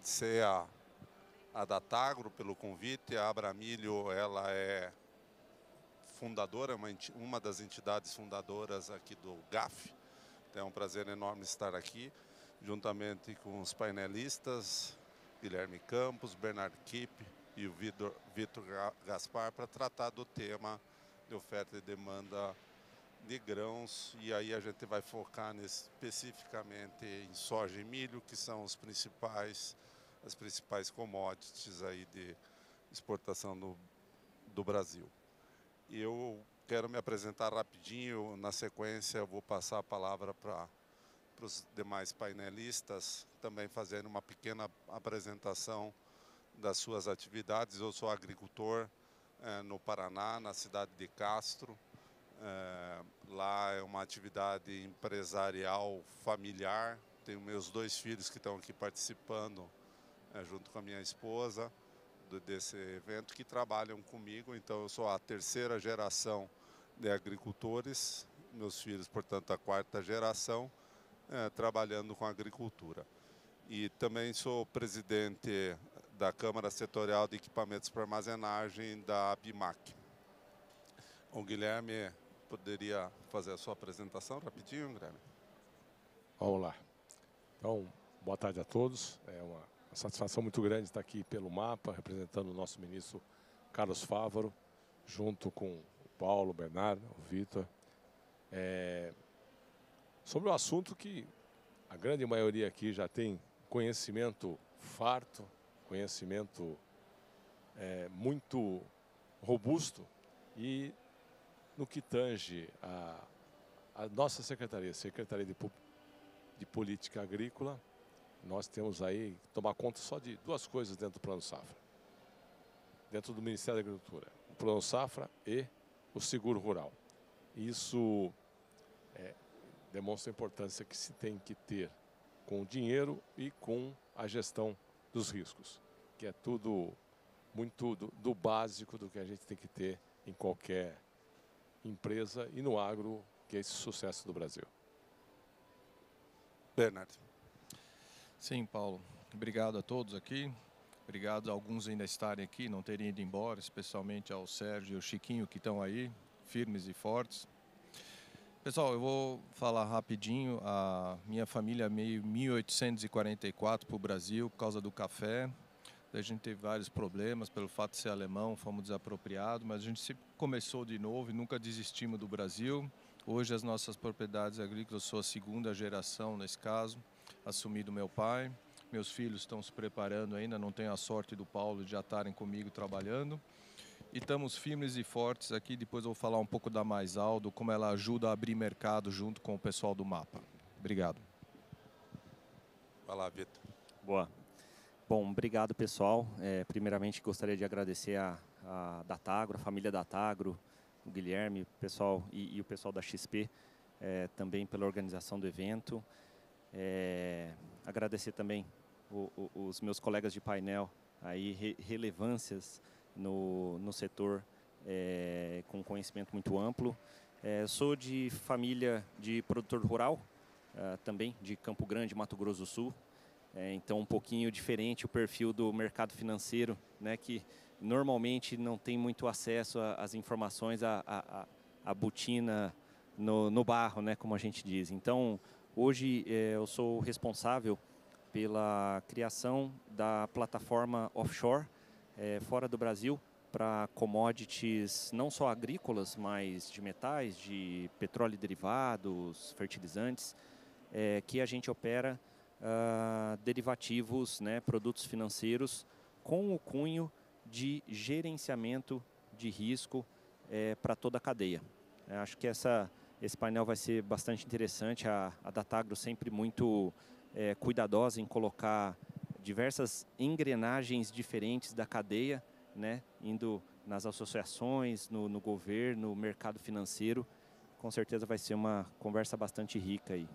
agradecer a Datagro pelo convite. A Abramilho, ela é fundadora, uma das entidades fundadoras aqui do GAF. Então é um prazer enorme estar aqui, juntamente com os painelistas, Guilherme Campos, Bernard Kipp e o Vitor Gaspar, para tratar do tema de oferta e demanda de grãos. E aí a gente vai focar especificamente em soja e milho, que são as principais commodities aí de exportação do Brasil. E eu quero me apresentar rapidinho. Na sequência eu vou passar a palavra para os demais painelistas também fazerem uma pequena apresentação das suas atividades. Eu sou agricultor no Paraná, na cidade de Castro. Lá é uma atividade empresarial familiar. Tenho meus 2 filhos que estão aqui participando junto com a minha esposa desse evento, que trabalham comigo. Então eu sou a 3ª geração de agricultores, meus filhos, portanto, a 4ª geração trabalhando com agricultura. E também sou presidente da Câmara Setorial de Equipamentos para Armazenagem da ABIMAC. O Guilherme poderia fazer a sua apresentação rapidinho, Guilherme? Vamos lá. Então, boa tarde a todos. É uma satisfação muito grande estar aqui pelo MAPA, representando o nosso ministro Carlos Fávaro, junto com o Paulo, o Bernardo, o Vitor. Sobre o assunto que a grande maioria aqui já tem conhecimento farto, conhecimento muito robusto, e no que tange a nossa Secretaria de Política Agrícola, nós temos aí que tomar conta só de 2 coisas dentro do Plano Safra, dentro do Ministério da Agricultura: o Plano Safra e o Seguro Rural. Isso demonstra a importância que se tem que ter com o dinheiro e com a gestão dos riscos, que é tudo muito do básico do que a gente tem que ter em qualquer empresa e no agro, que é esse sucesso do Brasil. Bernardo. Sim, Paulo. Obrigado a todos aqui. Obrigado a alguns ainda estarem aqui, não terem ido embora, especialmente ao Sérgio e ao Chiquinho, que estão aí, firmes e fortes. Pessoal, eu vou falar rapidinho. A minha família veio em 1844 para o Brasil por causa do café. A gente teve vários problemas pelo fato de ser alemão, fomos desapropriados, mas a gente sempre começou de novo e nunca desistimos do Brasil. Hoje as nossas propriedades agrícolas, eu sou a 2ª geração nesse caso, assumi do meu pai. Meus filhos estão se preparando ainda, não tenho a sorte do Paulo de já estarem comigo trabalhando. E estamos firmes e fortes aqui. Depois eu vou falar um pouco da Mais Aldo, como ela ajuda a abrir mercado junto com o pessoal do MAPA. Obrigado. Vai lá, Vitor. Boa. Bom, obrigado, pessoal. Primeiramente, gostaria de agradecer a Datagro, a família Datagro, o Guilherme, o pessoal e o pessoal da XP, também pela organização do evento. Agradecer também os meus colegas de painel, aí, relevâncias no setor, com conhecimento muito amplo. Sou de família de produtor rural, também de Campo Grande, Mato Grosso do Sul. Então, um pouquinho diferente o perfil do mercado financeiro, né, que normalmente não tem muito acesso às informações, à botina no barro, né, como a gente diz. Então, hoje eu sou responsável pela criação da plataforma offshore, fora do Brasil, para commodities não só agrícolas, mas de metais, de petróleo e derivados, fertilizantes, que a gente opera derivativos, né, produtos financeiros com o cunho de gerenciamento de risco para toda a cadeia. Acho que esse painel vai ser bastante interessante. A Datagro sempre muito cuidadosa em colocar diversas engrenagens diferentes da cadeia, né, indo nas associações, no governo, no mercado financeiro. Com certeza vai ser uma conversa bastante rica aí.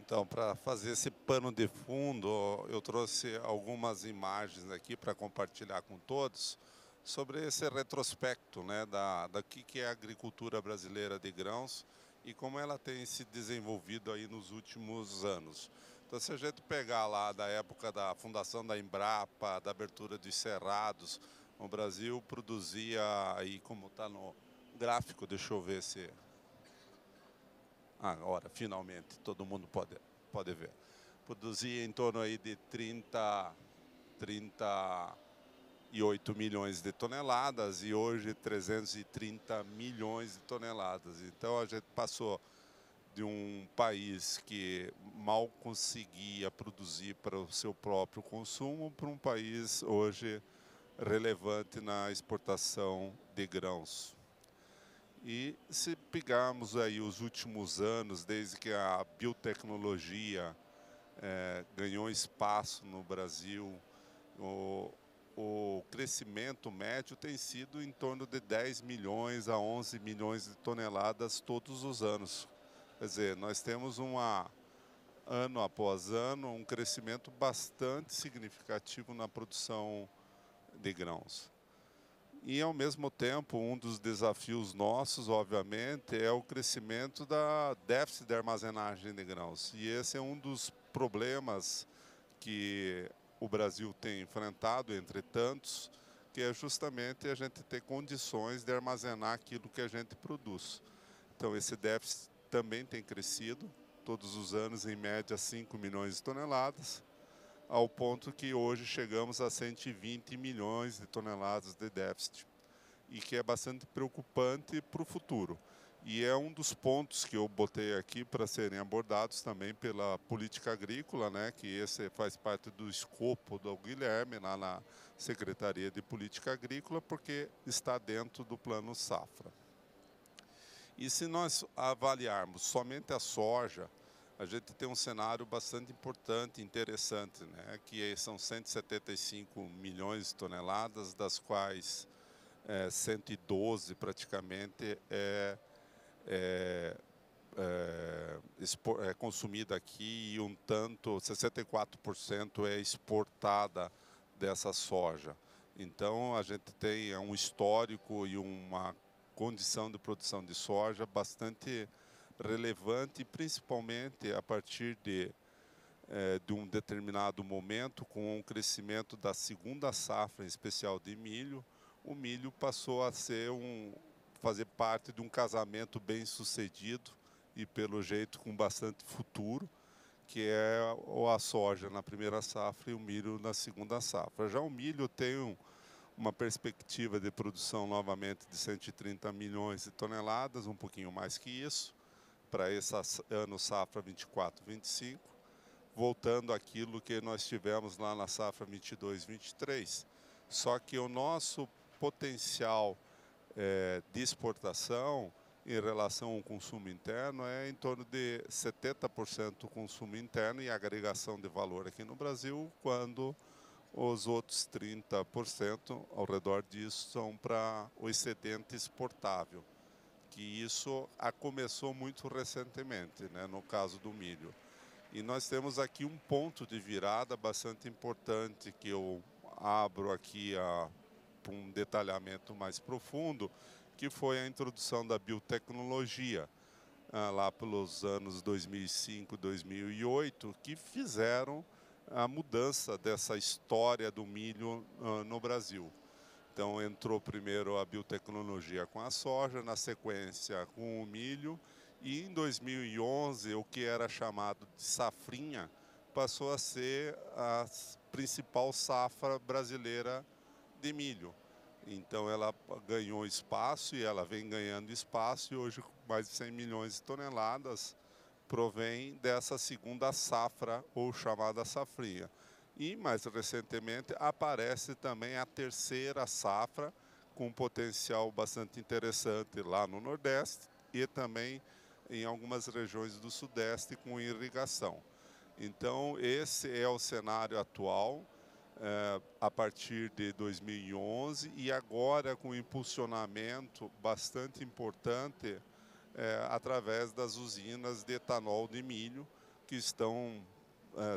Então, para fazer esse pano de fundo, eu trouxe algumas imagens aqui para compartilhar com todos sobre esse retrospecto, né, da que é a agricultura brasileira de grãos e como ela tem se desenvolvido aí nos últimos anos. Então, se a gente pegar lá da época da fundação da Embrapa, da abertura dos cerrados, o Brasil produzia, aí como está no gráfico, deixa eu ver se... Agora, finalmente, todo mundo pode ver. Produzia em torno aí de 38 milhões de toneladas e hoje 330 milhões de toneladas. Então, a gente passou de um país que mal conseguia produzir para o seu próprio consumo para um país hoje relevante na exportação de grãos. E se pegarmos aí os últimos anos, desde que a biotecnologia ganhou espaço no Brasil, o crescimento médio tem sido em torno de 10 milhões a 11 milhões de toneladas todos os anos. Quer dizer, nós temos ano após ano, um crescimento bastante significativo na produção de grãos. E, ao mesmo tempo, um dos desafios nossos, obviamente, é o crescimento da déficit de armazenagem de grãos. E esse é um dos problemas que o Brasil tem enfrentado, entre tantos, que é justamente a gente ter condições de armazenar aquilo que a gente produz. Então, esse déficit também tem crescido, todos os anos, em média, 5 milhões de toneladas, ao ponto que hoje chegamos a 120 milhões de toneladas de déficit, e que é bastante preocupante para o futuro. E é um dos pontos que eu botei aqui para serem abordados também pela política agrícola, né, que esse faz parte do escopo do Guilherme, lá na Secretaria de Política Agrícola, porque está dentro do Plano Safra. E se nós avaliarmos somente a soja, a gente tem um cenário bastante importante, interessante, né? Que são 175 milhões de toneladas, das quais 112 praticamente é consumida aqui e um tanto, 64% é exportada dessa soja. Então, a gente tem um histórico e uma condição de produção de soja bastante relevante, principalmente a partir de um determinado momento, com o crescimento da segunda safra, em especial de milho. O milho passou a fazer parte de um casamento bem sucedido e, pelo jeito, com bastante futuro, que é a soja na primeira safra e o milho na segunda safra. Já o milho tem uma perspectiva de produção novamente de 130 milhões de toneladas, um pouquinho mais que isso, para esse ano safra 24-25, voltando àquilo que nós tivemos lá na safra 22-23. Só que o nosso potencial de exportação em relação ao consumo interno é em torno de 70% consumo interno e agregação de valor aqui no Brasil, quando os outros 30% ao redor disso são para o excedente exportável, que isso começou muito recentemente, né, no caso do milho. E nós temos aqui um ponto de virada bastante importante que eu abro aqui para um detalhamento mais profundo, que foi a introdução da biotecnologia, lá pelos anos 2005, 2008, que fizeram a mudança dessa história do milho no Brasil. Então, entrou primeiro a biotecnologia com a soja, na sequência com o milho, e em 2011, o que era chamado de safrinha, passou a ser a principal safra brasileira de milho. Então, ela ganhou espaço e ela vem ganhando espaço, e hoje mais de 100 milhões de toneladas provém dessa segunda safra, ou chamada safrinha. E, mais recentemente, aparece também a terceira safra, com um potencial bastante interessante lá no Nordeste e também em algumas regiões do Sudeste com irrigação. Então, esse é o cenário atual, a partir de 2011, e agora com um impulsionamento bastante importante através das usinas de etanol de milho, que estão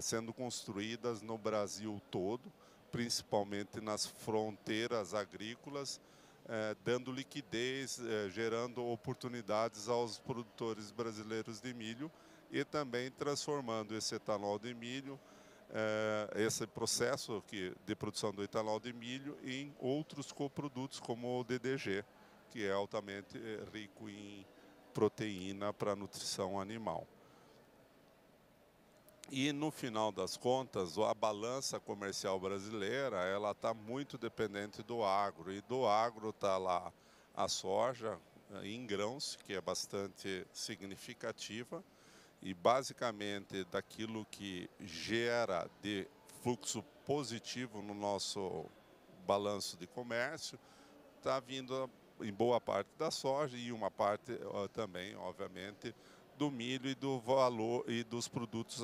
sendo construídas no Brasil todo, principalmente nas fronteiras agrícolas, dando liquidez, gerando oportunidades aos produtores brasileiros de milho, e também transformando esse etanol de milho, esse processo de produção do etanol de milho, em outros coprodutos como o DDG, que é altamente rico em proteína para a nutrição animal. E no final das contas, a balança comercial brasileira, ela está muito dependente do agro, e do agro está lá a soja em grãos, que é bastante significativa, e basicamente daquilo que gera de fluxo positivo no nosso balanço de comércio, está vindo em boa parte da soja e uma parte também, obviamente, do milho e do valor e dos produtos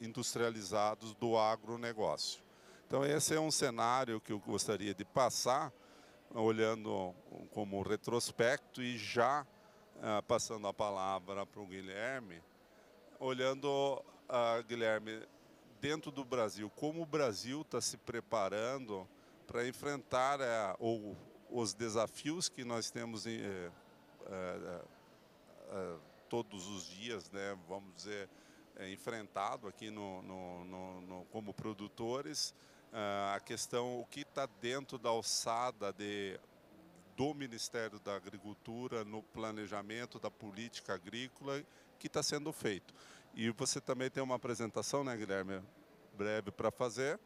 industrializados do agronegócio. Então esse é um cenário que eu gostaria de passar, olhando como um retrospecto, e já passando a palavra para o Guilherme, olhando, Guilherme, dentro do Brasil, como o Brasil está se preparando para enfrentar os desafios que nós temos todos os dias, né, vamos dizer, enfrentado aqui como produtores, a questão, o que está dentro da alçada do Ministério da Agricultura no planejamento da política agrícola que está sendo feito. E você também tem uma apresentação, né, Guilherme, breve para fazer.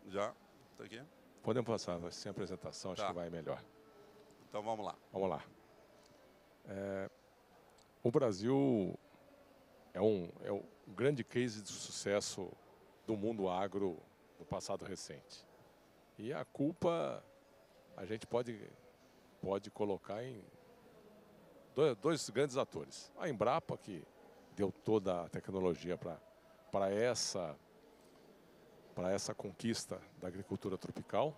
Já? Está aqui? Podemos passar, sem apresentação, acho que vai melhor. Então vamos lá. Vamos lá. O Brasil é um grande case de sucesso do mundo agro no passado recente. E a culpa a gente pode colocar em dois grandes atores. A Embrapa, que deu toda a tecnologia para essa conquista da agricultura tropical.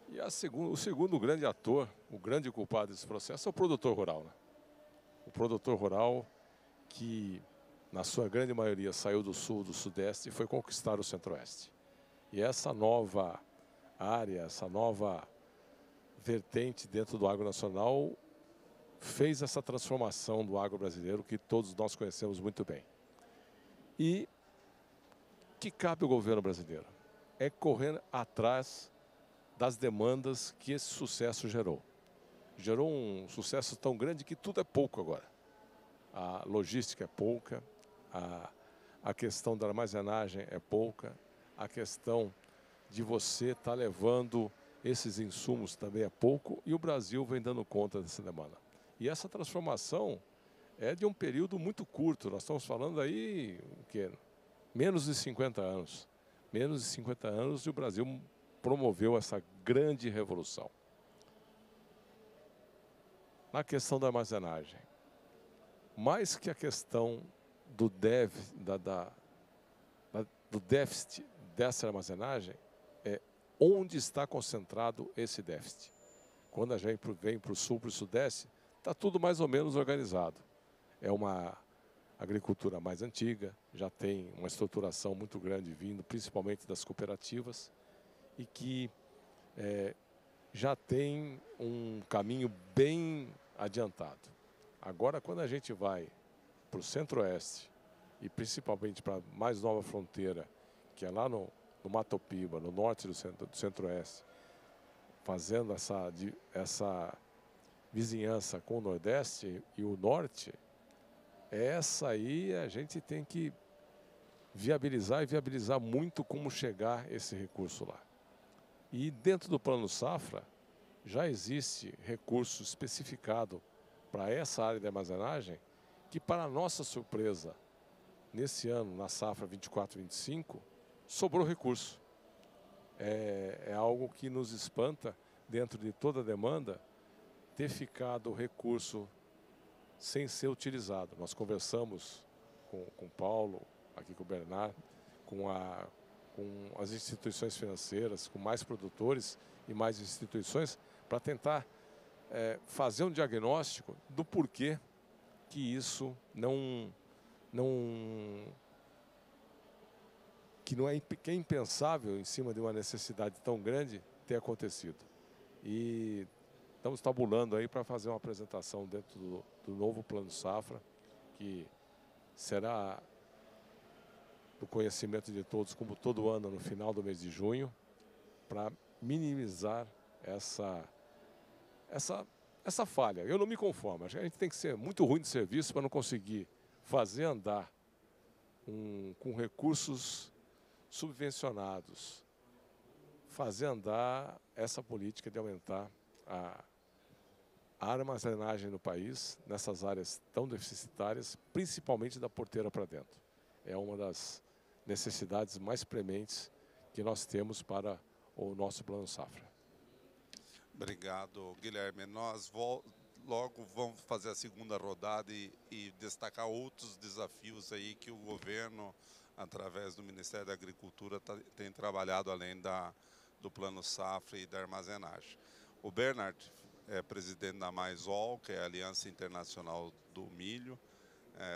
E o segundo grande ator, o grande culpado desse processo, é o produtor rural, né? O produtor rural que, na sua grande maioria, saiu do sul, do sudeste e foi conquistar o centro-oeste. E essa nova área, essa nova vertente dentro do agro nacional fez essa transformação do agro brasileiro que todos nós conhecemos muito bem. E que cabe ao governo brasileiro? É correr atrás das demandas que esse sucesso gerou. Gerou um sucesso tão grande que tudo é pouco agora. A logística é pouca, a questão da armazenagem é pouca, a questão de você estar levando esses insumos também é pouco, e o Brasil vem dando conta dessa demanda. E essa transformação é de um período muito curto, nós estamos falando aí, menos de 50 anos. Menos de 50 anos e o Brasil promoveu essa grande revolução. Na questão da armazenagem, mais que a questão do déficit dessa armazenagem, é onde está concentrado esse déficit. Quando a gente vem para o sul, para o sudeste, está tudo mais ou menos organizado. É uma agricultura mais antiga, já tem uma estruturação muito grande vindo, principalmente das cooperativas, e que já tem um caminho bem adiantado. Agora, quando a gente vai para o centro-oeste, e principalmente para a mais nova fronteira, que é lá no Mato Piba, no norte do centro-oeste, fazendo essa vizinhança com o nordeste e o norte, essa aí a gente tem que viabilizar muito como chegar esse recurso lá. E dentro do Plano Safra já existe recurso especificado para essa área de armazenagem que, para nossa surpresa, nesse ano, na safra 24-25, sobrou recurso. É algo que nos espanta, dentro de toda a demanda, ter ficado o recurso sem ser utilizado. Nós conversamos com o Paulo, aqui com o Bernardo, com as instituições financeiras, com mais produtores e mais instituições, para tentar fazer um diagnóstico do porquê que isso que é impensável, em cima de uma necessidade tão grande, ter acontecido. E estamos tabulando aí para fazer uma apresentação dentro do novo Plano Safra, que será do conhecimento de todos, como todo ano, no final do mês de junho, para minimizar essa falha. Eu não me conformo. Acho que a gente tem que ser muito ruim de serviço para não conseguir fazer andar com recursos subvencionados, fazer andar essa política de aumentar a armazenagem no país, nessas áreas tão deficitárias, principalmente da porteira para dentro. É uma das necessidades mais prementes que nós temos para o nosso Plano Safra. Obrigado, Guilherme. Nós logo vamos fazer a segunda rodada e destacar outros desafios aí que o governo, através do Ministério da Agricultura, tem trabalhado além do Plano Safra e da armazenagem. O Bernard é presidente da Maisol, que é a Aliança Internacional do Milho.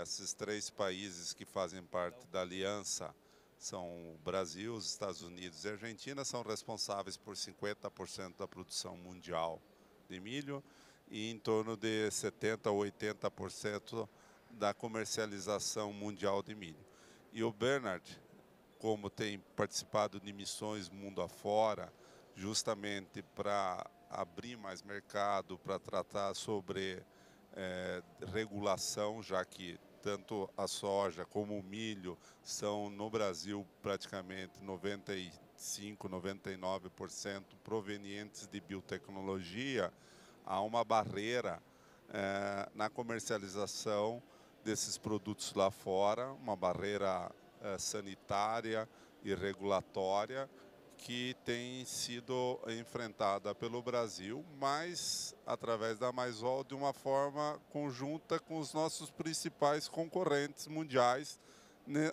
Esses 3 países que fazem parte da aliança são o Brasil, os Estados Unidos e a Argentina, são responsáveis por 50% da produção mundial de milho e em torno de 70% a 80% da comercialização mundial de milho. E o Bernard, como tem participado de missões mundo afora, justamente para abrir mais mercado, para tratar sobre regulação, já que tanto a soja como o milho são no Brasil praticamente 95, 99% provenientes de biotecnologia, há uma barreira na comercialização desses produtos lá fora, uma barreira sanitária e regulatória que tem sido enfrentada pelo Brasil, mas através da Maisol de uma forma conjunta com os nossos principais concorrentes mundiais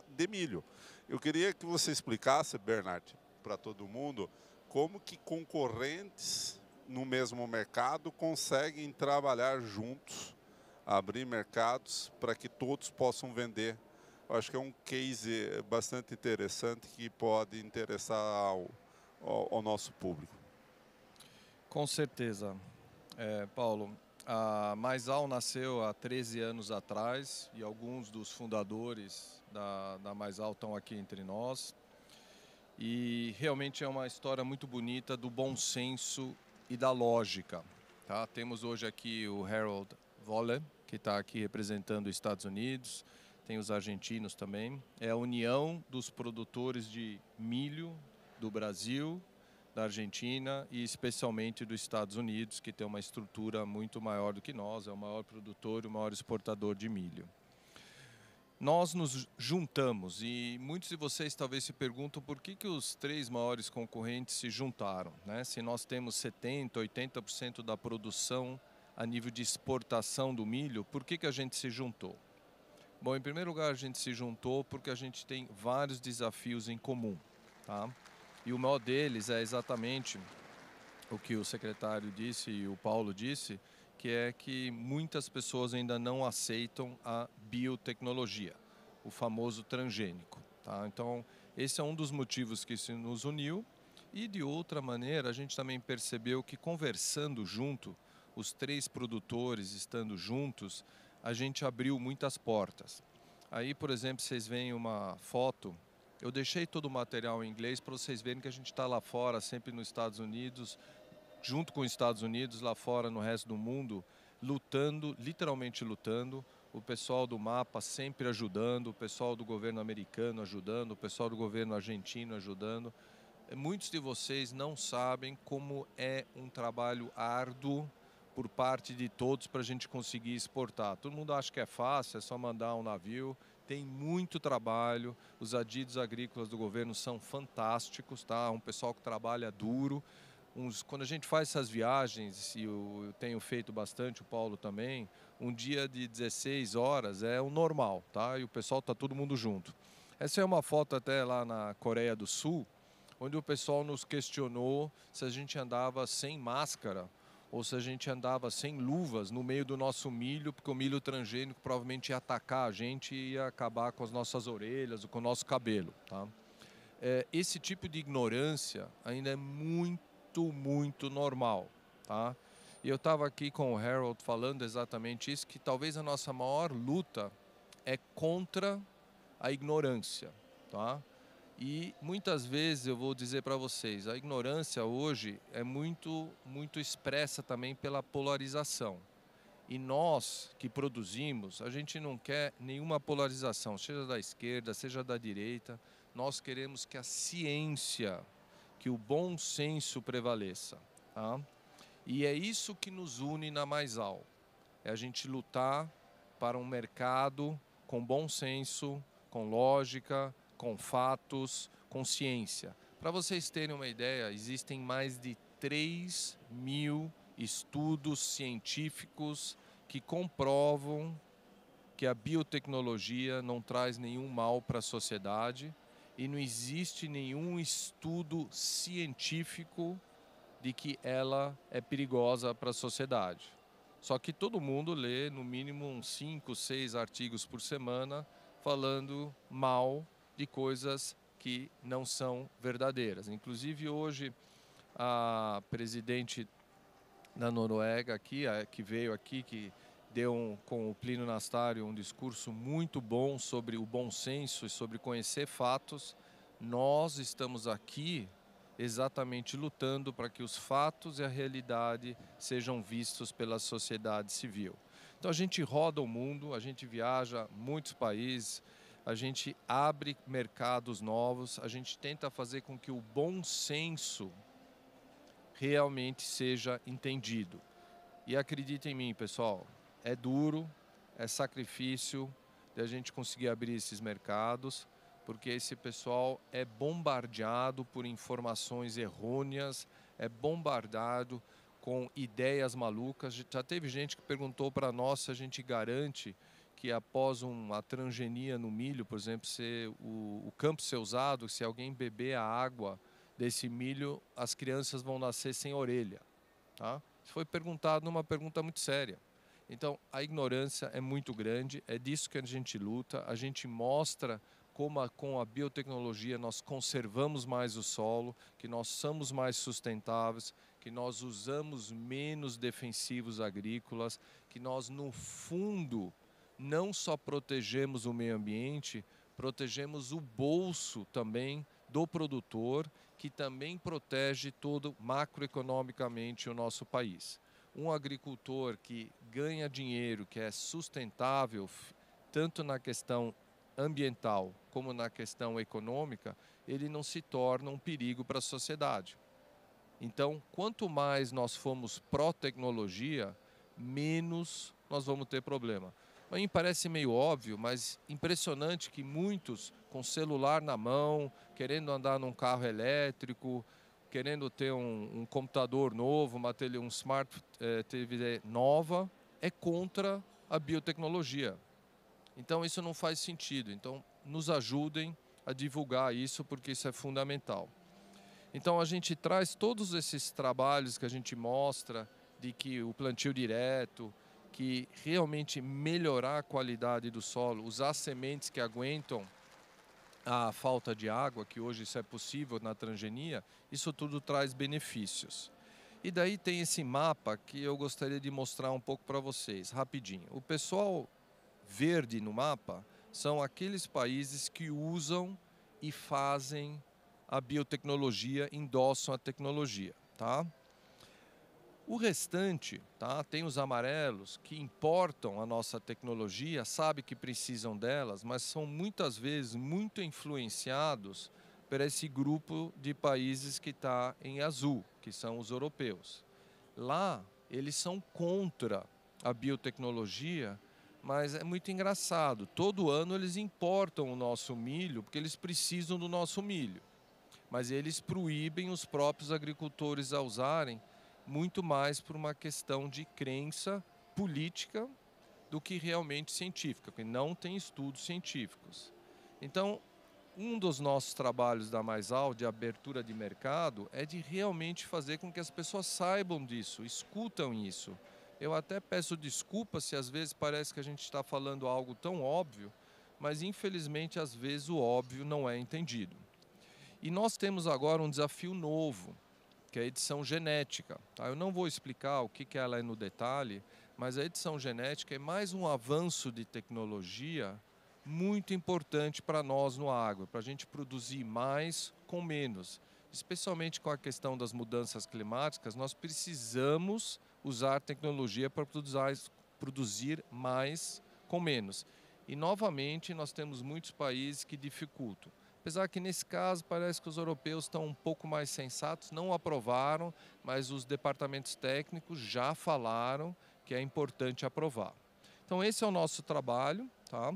de milho. Eu queria que você explicasse, Bernard, para todo mundo, como que concorrentes no mesmo mercado conseguem trabalhar juntos, abrir mercados para que todos possam vender. Eu acho que é um case bastante interessante que pode interessar ao nosso público. Com certeza. Paulo, a Maisol nasceu há 13 anos atrás e alguns dos fundadores da Maisol estão aqui entre nós. E realmente é uma história muito bonita do bom senso e da lógica. Tá? Temos hoje aqui o Harold Voller, que está aqui representando os Estados Unidos. Tem os argentinos também. É a união dos produtores de milho do Brasil, da Argentina e especialmente dos Estados Unidos, que tem uma estrutura muito maior do que nós, é o maior produtor e o maior exportador de milho. Nós nos juntamos e muitos de vocês talvez se perguntam por que os 3 maiores concorrentes se juntaram, né? Se nós temos 70%, 80% da produção a nível de exportação do milho, por que a gente se juntou? Bom, em primeiro lugar, a gente se juntou porque a gente tem vários desafios em comum, tá? E o maior deles é exatamente o que o secretário disse e o Paulo disse, que é que muitas pessoas ainda não aceitam a biotecnologia, o famoso transgênico, tá? Então, esse é um dos motivos que se nos uniu. E, de outra maneira, a gente também percebeu que, conversando junto, os 3 produtores estando juntos, a gente abriu muitas portas. Aí, por exemplo, vocês veem uma foto, eu deixei todo o material em inglês para vocês verem que a gente está lá fora, sempre nos Estados Unidos, junto com os Estados Unidos, lá fora no resto do mundo, lutando, literalmente lutando, o pessoal do MAPA sempre ajudando, o pessoal do governo americano ajudando, o pessoal do governo argentino ajudando. Muitos de vocês não sabem como é um trabalho árduo por parte de todos para a gente conseguir exportar. Todo mundo acha que é fácil, é só mandar um navio. Tem muito trabalho, os adidos agrícolas do governo são fantásticos, tá? Um pessoal que trabalha duro. Quando a gente faz essas viagens, e eu tenho feito bastante, o Paulo também, um dia de 16 horas é o normal, tá? E o pessoal está todo mundo junto. Essa é uma foto até lá na Coreia do Sul, onde o pessoal nos questionou se a gente andava sem máscara ou se a gente andava sem luvas no meio do nosso milho, porque o milho transgênico provavelmente ia atacar a gente e ia acabar com as nossas orelhas ou com o nosso cabelo, tá? Esse tipo de ignorância ainda é muito normal, tá? E eu estava aqui com o Harold falando exatamente isso, que talvez a nossa maior luta é contra a ignorância, tá? E muitas vezes eu vou dizer para vocês, a ignorância hoje é muito expressa também pela polarização. E nós que produzimos, a gente não quer nenhuma polarização, seja da esquerda, seja da direita. Nós queremos que a ciência, que o bom senso prevaleça, tá? E é isso que nos une na Maisal. É a gente lutar para um mercado com bom senso, com lógica, com fatos, com ciência. Para vocês terem uma ideia, existem mais de 3.000 estudos científicos que comprovam que a biotecnologia não traz nenhum mal para a sociedade e não existe nenhum estudo científico de que ela é perigosa para a sociedade. Só que todo mundo lê no mínimo uns 5, 6 artigos por semana falando mal de coisas que não são verdadeiras. Inclusive hoje a presidente da Noruega aqui, que veio aqui, que deu com o Plínio Nastário um discurso muito bom sobre o bom senso e sobre conhecer fatos. Nós estamos aqui exatamente lutando para que os fatos e a realidade sejam vistos pela sociedade civil. Então a gente roda o mundo, a gente viaja muitos países, a gente abre mercados novos, a gente tenta fazer com que o bom senso realmente seja entendido. E acredita em mim, pessoal, é duro, é sacrifício de a gente conseguir abrir esses mercados, porque esse pessoal é bombardeado por informações errôneas, é bombardeado com ideias malucas. Já teve gente que perguntou para nós se a gente garante que após uma transgenia no milho, por exemplo, se o campo ser usado, se alguém beber a água desse milho, as crianças vão nascer sem orelha, tá? Isso foi perguntado numa pergunta muito séria. Então, a ignorância é muito grande, é disso que a gente luta, a gente mostra como com a biotecnologia nós conservamos mais o solo, que nós somos mais sustentáveis, que nós usamos menos defensivos agrícolas, que nós, no fundo, não só protegemos o meio ambiente, protegemos o bolso também do produtor, que também protege todo macroeconomicamente o nosso país. Um agricultor que ganha dinheiro, que é sustentável, tanto na questão ambiental como na questão econômica, ele não se torna um perigo para a sociedade. Então, quanto mais nós formos pró-tecnologia, menos nós vamos ter problema. A mim parece meio óbvio, mas impressionante que muitos com celular na mão, querendo andar num carro elétrico, querendo ter um computador novo, um smart TV nova, é contra a biotecnologia. Então isso não faz sentido. Então nos ajudem a divulgar isso, porque isso é fundamental. Então a gente traz todos esses trabalhos que a gente mostra de que o plantio direto, que realmente melhorar a qualidade do solo, usar sementes que aguentam a falta de água, que hoje isso é possível na transgenia, isso tudo traz benefícios. E daí tem esse mapa que eu gostaria de mostrar um pouco para vocês, rapidinho. O pessoal verde no mapa são aqueles países que usam e fazem a biotecnologia, endossam a tecnologia, tá? O restante, tá? Tem os amarelos que importam a nossa tecnologia, sabe que precisam delas, mas são muitas vezes muito influenciados por esse grupo de países que está em azul, que são os europeus. Lá, eles são contra a biotecnologia, mas é muito engraçado. Todo ano eles importam o nosso milho, porque eles precisam do nosso milho. Mas eles proíbem os próprios agricultores a usarem, muito mais por uma questão de crença política do que realmente científica, porque não tem estudos científicos. Então, um dos nossos trabalhos da Maisal, de abertura de mercado, é de realmente fazer com que as pessoas saibam disso, escutam isso. Eu até peço desculpas se às vezes parece que a gente está falando algo tão óbvio, mas infelizmente às vezes o óbvio não é entendido. E nós temos agora um desafio novo, que é a edição genética. Tá? Eu não vou explicar o que ela é no detalhe, mas a edição genética é mais um avanço de tecnologia muito importante para nós no agro, para a gente produzir mais com menos. Especialmente com a questão das mudanças climáticas, nós precisamos usar tecnologia para produzir mais com menos. E, novamente, nós temos muitos países que dificultam. Apesar que, nesse caso, parece que os europeus estão um pouco mais sensatos, não aprovaram, mas os departamentos técnicos já falaram que é importante aprovar. Então, esse é o nosso trabalho, tá?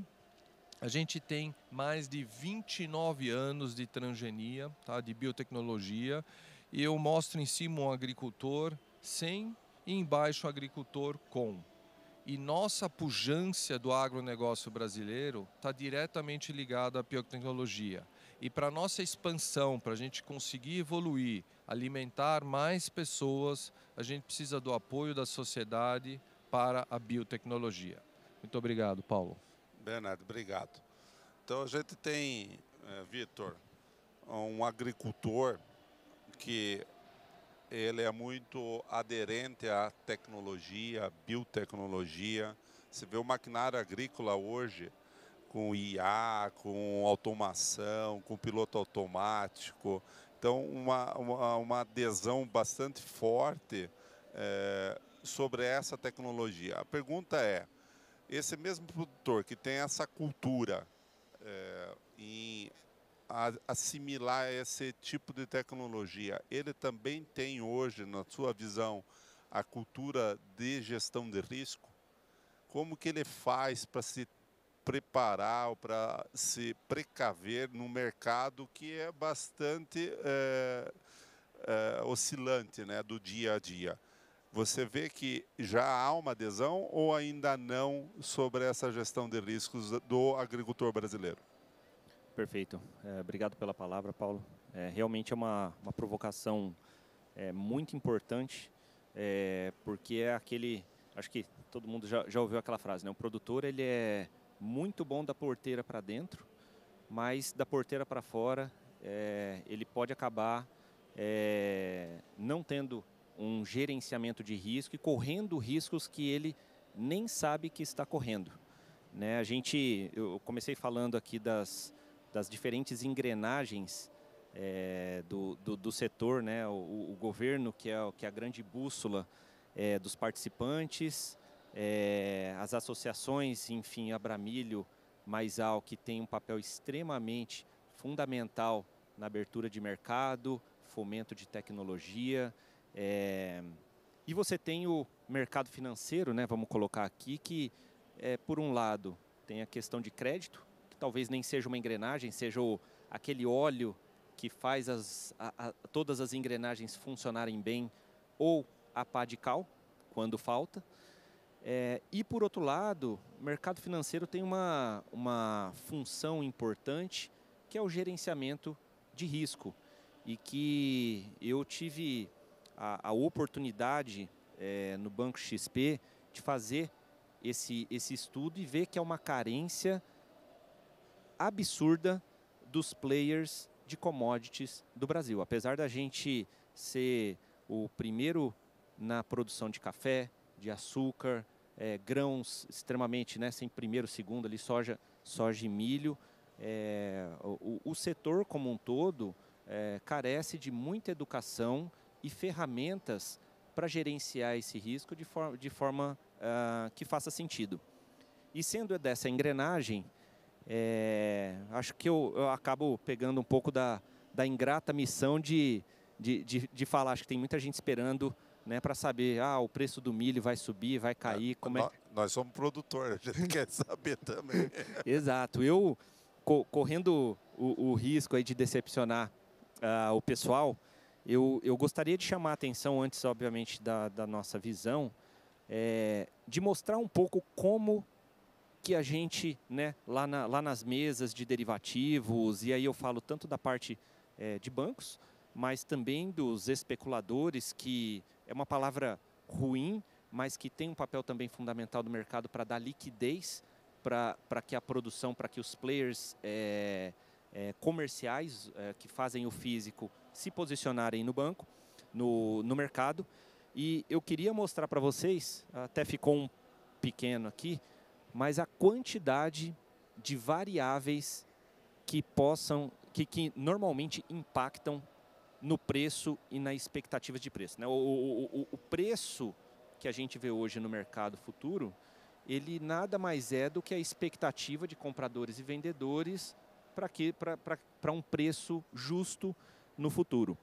A gente tem mais de 29 anos de transgenia, tá? De biotecnologia, e eu mostro em cima um agricultor sem e embaixo um agricultor com. E nossa pujança do agronegócio brasileiro está diretamente ligada à biotecnologia. E para nossa expansão, para a gente conseguir evoluir, alimentar mais pessoas, a gente precisa do apoio da sociedade para a biotecnologia. Muito obrigado, Paulo. Bernardo, obrigado. Então a gente tem, Vitor, um agricultor que ele é muito aderente à tecnologia, à biotecnologia. Você vê o maquinário agrícola hoje com IA, com automação, com piloto automático. Então, uma adesão bastante forte sobre essa tecnologia. A pergunta é, esse mesmo produtor que tem essa cultura em assimilar esse tipo de tecnologia, ele também tem hoje, na sua visão, a cultura de gestão de risco? Como que ele faz para se preparar, para se precaver no mercado que é bastante oscilante, né, do dia a dia? Você vê que já há uma adesão ou ainda não sobre essa gestão de riscos do agricultor brasileiro? Perfeito. Obrigado pela palavra, Paulo. Realmente é uma provocação muito importante, porque é aquele... Acho que todo mundo já ouviu aquela frase, né? O produtor ele é muito bom da porteira para dentro, mas da porteira para fora ele pode acabar não tendo um gerenciamento de risco e correndo riscos que ele nem sabe que está correndo, né? Eu comecei falando aqui das diferentes engrenagens do setor, né? O governo, que é a grande bússola dos participantes, as associações, enfim, Abramilho, Maisal, que tem um papel extremamente fundamental na abertura de mercado, fomento de tecnologia, e você tem o mercado financeiro, né? Vamos colocar aqui, que por um lado tem a questão de crédito, que talvez nem seja uma engrenagem, seja aquele óleo que faz todas as engrenagens funcionarem bem, ou a pá de cal, quando falta. E, por outro lado, o mercado financeiro tem uma função importante, que é o gerenciamento de risco. E que eu tive a oportunidade, no Banco XP, de fazer esse estudo e ver que é uma carência absurda dos players de commodities do Brasil. Apesar da gente ser o primeiro na produção de café, de açúcar, grãos extremamente, né, sem primeiro, segundo, ali, soja e milho, o setor como um todo carece de muita educação e ferramentas para gerenciar esse risco de forma que faça sentido. E sendo dessa engrenagem, acho que eu acabo pegando um pouco da ingrata missão de falar. Acho que tem muita gente esperando, né, para saber, o preço do milho vai subir, vai cair. Nós somos produtores, a gente quer saber também. Exato. Eu, correndo o risco aí de decepcionar o pessoal, eu gostaria de chamar a atenção, antes, obviamente, da nossa visão, de mostrar um pouco como que a gente, né, lá nas mesas de derivativos, e aí eu falo tanto da parte de bancos, mas também dos especuladores, que é uma palavra ruim, mas que tem um papel também fundamental no mercado para dar liquidez para que a produção, para que os players comerciais que fazem o físico se posicionarem no banco, no mercado. E eu queria mostrar para vocês, até ficou um pequeno aqui, mas a quantidade de variáveis que possam, que normalmente impactam no preço e na expectativa de preço, né? O preço que a gente vê hoje no mercado futuro, ele nada mais é do que a expectativa de compradores e vendedores para um preço justo no futuro.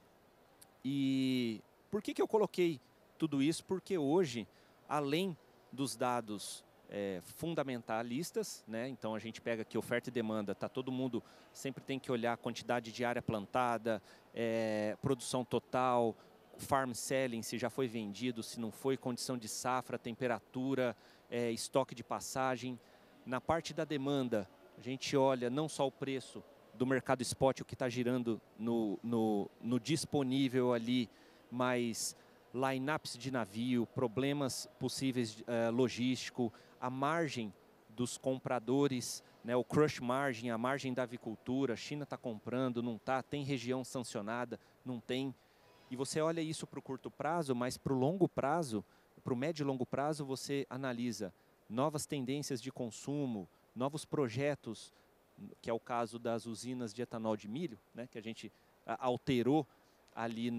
E por que eu coloquei tudo isso? Porque hoje, além dos dados fundamentalistas, né? Então a gente pega aqui oferta e demanda, tá, todo mundo sempre tem que olhar a quantidade de área plantada, produção total, farm selling, se já foi vendido, se não foi, condição de safra, temperatura, estoque de passagem. Na parte da demanda, a gente olha não só o preço do mercado spot, o que está girando no disponível ali, mas line-ups de navio, problemas possíveis logístico, a margem dos compradores, né, o crush margin, a margem da avicultura, a China está comprando, não está, tem região sancionada, não tem. E você olha isso para o curto prazo, mas para o longo prazo, para o médio e longo prazo, você analisa novas tendências de consumo, novos projetos, que é o caso das usinas de etanol de milho, né, que a gente alterou ali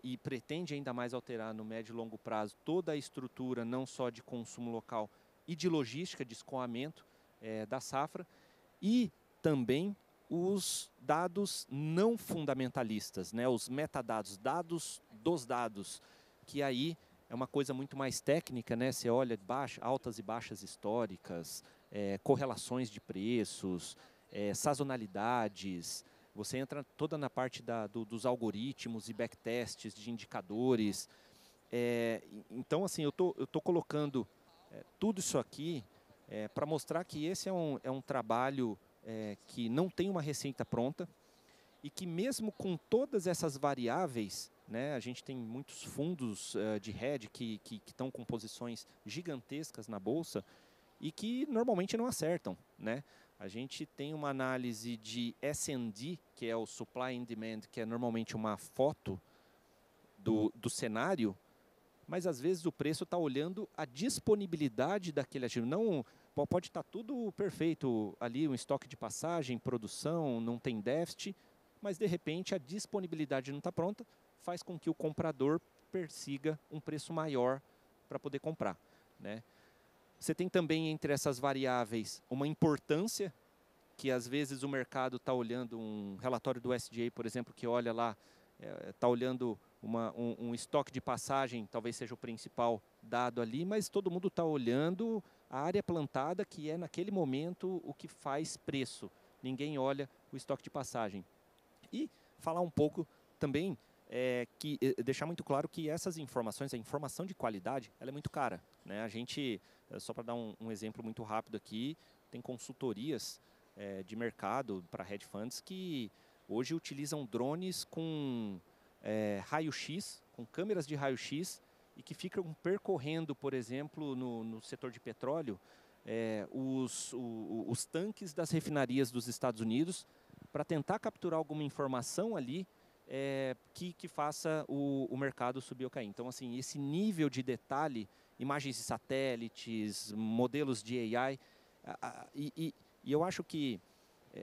e pretende ainda mais alterar no médio e longo prazo toda a estrutura, não só de consumo local e de logística, de escoamento da safra, e também os dados não fundamentalistas, né, os metadados, dados dos dados, que aí é uma coisa muito mais técnica, né? Você olha altas e baixas históricas, correlações de preços, sazonalidades, você entra toda na parte dos algoritmos e backtests de indicadores. Então, assim, eu tô colocando tudo isso aqui para mostrar que esse é um trabalho que não tem uma receita pronta e que mesmo com todas essas variáveis, né, a gente tem muitos fundos de hedge que estão com posições gigantescas na Bolsa e que normalmente não acertam, né? A gente tem uma análise de S&D, que é o Supply and Demand, que é normalmente uma foto do cenário, mas às vezes o preço está olhando a disponibilidade daquele ativo. Não, pode estar tudo perfeito ali, um estoque de passagem, produção, não tem déficit, mas de repente a disponibilidade não está pronta, faz com que o comprador persiga um preço maior para poder comprar, né? Você tem também entre essas variáveis uma importância, que às vezes o mercado está olhando um relatório do SDA, por exemplo, que olha lá, está olhando um estoque de passagem, talvez seja o principal dado ali, mas todo mundo está olhando a área plantada, que é naquele momento o que faz preço. Ninguém olha o estoque de passagem. E falar um pouco também, deixar muito claro que essas informações, a informação de qualidade, ela é muito cara, né? A gente, só para dar um exemplo muito rápido aqui, tem consultorias de mercado para hedge funds que hoje utilizam drones com raio-x, com câmeras de raio-x, e que ficam percorrendo, por exemplo, no setor de petróleo, os tanques das refinarias dos Estados Unidos, para tentar capturar alguma informação ali que faça o mercado subir ou cair. Então, assim, esse nível de detalhe, imagens de satélites, modelos de AI, e eu acho que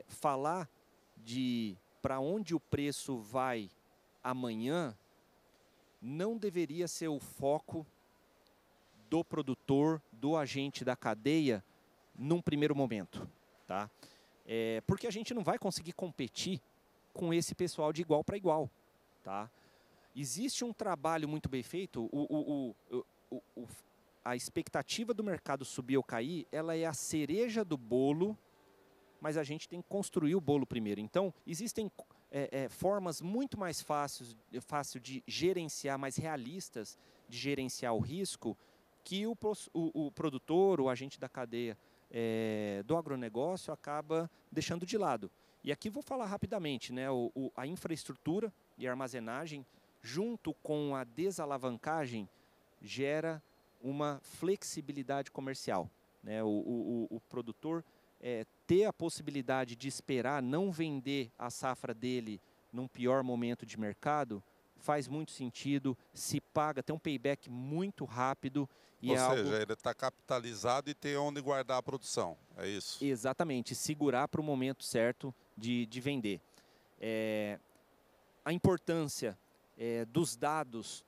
falar de para onde o preço vai amanhã não deveria ser o foco do produtor, do agente da cadeia, num primeiro momento, tá? Porque a gente não vai conseguir competir com esse pessoal de igual para igual, tá? Existe um trabalho muito bem feito, a expectativa do mercado subir ou cair, ela é a cereja do bolo, mas a gente tem que construir o bolo primeiro. Então, existem formas muito mais fáceis de gerenciar, mais realistas de gerenciar o risco, que o produtor, o agente da cadeia do agronegócio acaba deixando de lado. E aqui vou falar rapidamente, né? A infraestrutura e armazenagem, junto com a desalavancagem, gera uma flexibilidade comercial, né? O produtor ter a possibilidade de esperar, não vender a safra dele num pior momento de mercado, faz muito sentido, se paga, tem um payback muito rápido. E Ou é seja, algo... ele está capitalizado e tem onde guardar a produção, é isso? Exatamente, segurar para o momento certo de vender. A importância dos dados,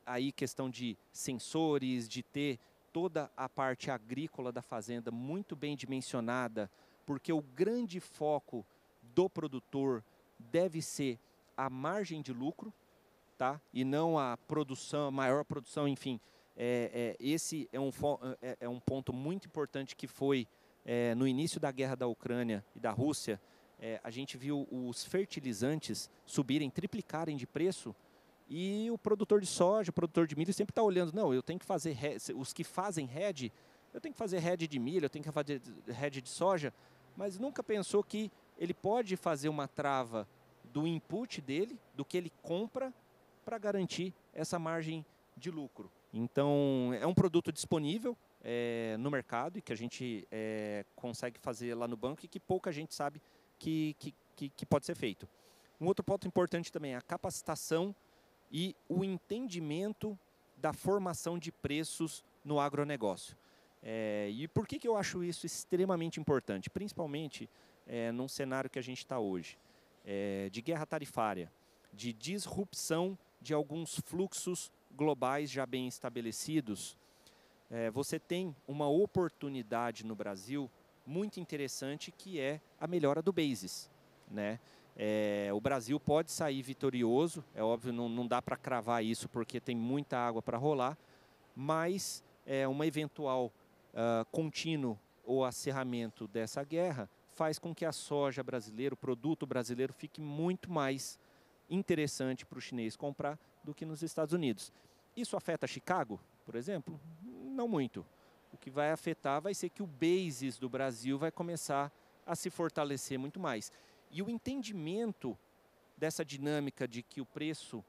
aí questão de sensores, de ter toda a parte agrícola da fazenda muito bem dimensionada, porque o grande foco do produtor deve ser a margem de lucro, tá? E não a produção, maior produção, enfim. Esse é um ponto muito importante que foi no início da guerra da Ucrânia e da Rússia. A gente viu os fertilizantes subirem, triplicarem de preço, e o produtor de soja, o produtor de milho sempre está olhando, não, eu tenho que fazer, os que fazem hedge, eu tenho que fazer hedge de milho, eu tenho que fazer hedge de soja, mas nunca pensou que ele pode fazer uma trava do input dele, do que ele compra, para garantir essa margem de lucro. Então, é um produto disponível no mercado e que a gente consegue fazer lá no banco e que pouca gente sabe que pode ser feito. Um outro ponto importante também é a capacitação e o entendimento da formação de preços no agronegócio. E por que eu acho isso extremamente importante? Principalmente num cenário que a gente está hoje, de guerra tarifária, de disrupção de alguns fluxos globais já bem estabelecidos. Você tem uma oportunidade no Brasil muito interessante, que é a melhora do basis, né? O Brasil pode sair vitorioso, é óbvio, não dá para cravar isso porque tem muita água para rolar, mas uma eventual contínuo ou acerramento dessa guerra faz com que a soja brasileira, o produto brasileiro, fique muito mais interessante para o chinês comprar do que nos Estados Unidos. Isso afeta Chicago, por exemplo? Não muito. O que vai afetar vai ser que o basis do Brasil vai começar a se fortalecer muito mais. E o entendimento dessa dinâmica de que o preço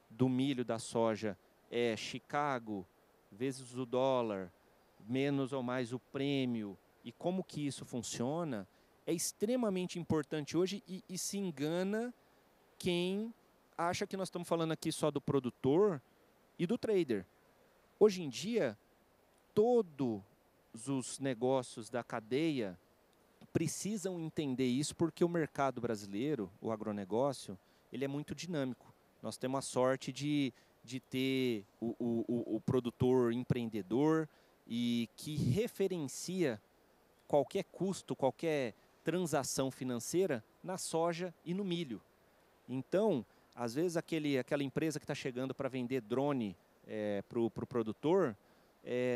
do milho, da soja, é Chicago vezes o dólar, menos ou mais o prêmio, e como que isso funciona, é extremamente importante hoje e se engana quem acha que nós estamos falando aqui só do produtor e do trader. Hoje em dia, todos os negócios da cadeia precisam entender isso, porque o mercado brasileiro, o agronegócio, ele é muito dinâmico. Nós temos a sorte de ter o produtor empreendedor e que referencia qualquer custo, qualquer transação financeira na soja e no milho. Então, às vezes, aquela empresa que está chegando para vender drone para o produtor